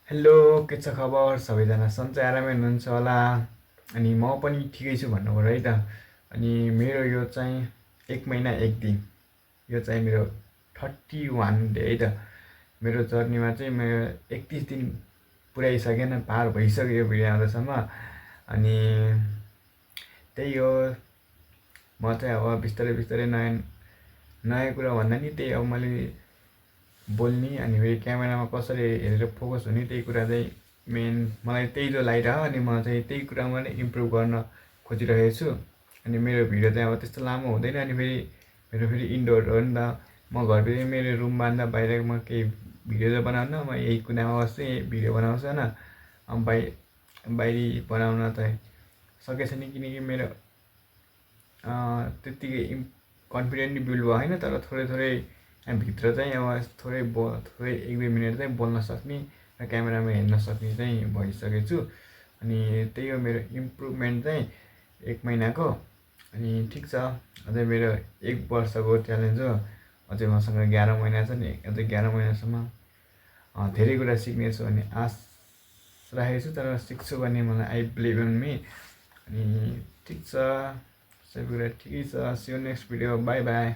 Hello, के छ खबर? सबैजना सन्चै आरामै हुनुहुन्छ होला। अनि म पनि ठिकै छु भन्नु पऱ्यो है त। अनि मेरो यो चाहिँ 1 महिना 1 दिन, यो चाहिँ मेरो 31 डे है त। मेरो जर्नीमा चाहिँ मेरो 31 दिन पुऱ्याइसकेन, पार भइसक्यो यो भिडियो आउँदासम्म। अनि त्यही हो, म चाहिँ अब बिस्तारै बिस्तारै नयाँ नयाँ कुरा भन्दा नि त्यही अब मैले बोल्ने अनि फेरि क्यामेरामा कसरी हेरेर फोकस हुने त्यही कुरा चाहिँ मेन मलाई त्यही जो लागिरह्यो। अनि म चाहिँ त्यही कुरामा नै इम्प्रुभ गर्न खोजिरहेको छु। अनि मेरो भिडियो चाहिँ अब त्यस्तो लामो हुँदैन। अनि मेरो फेरि इन्डोर हो नि त, म घरभित्रै मेरो रुम बाँध्दा बाहिर म केही भिडियो चाहिँ बनाउन, म यही कुनामा बस्छु, यही भिडियो बनाउँछु होइन। अब बाहिरी बनाउन त सकेको छैन, किनकि मेरो त्यत्तिकै कन्फिडेन्ट नि बिल्ड भयो होइन। तर थोरै थोरै भित्र चाहिँ अब थोरै 1-2 मिनट चाहिँ बोल्न सक्ने र क्यामेरामा हेर्न सक्ने चाहिँ भइसकेको छु। अनि त्यही हो मेरो इम्प्रुभमेन्ट चाहिँ 1 महिनाको। अनि ठिक छ, अझै मेरो 1 वर्षको च्यालेन्ज हो। अझै मसँग 11 महिना छ नि, अझै 11 महिनासम्म धेरै कुरा सिक्नेछु भन्ने आश राखेको छु। तर सिक्छु भन्ने मलाई आई बिलिभ इन मी। अनि ठिक छ, सबै कुरा ठिकै छ। See you next video, bye by.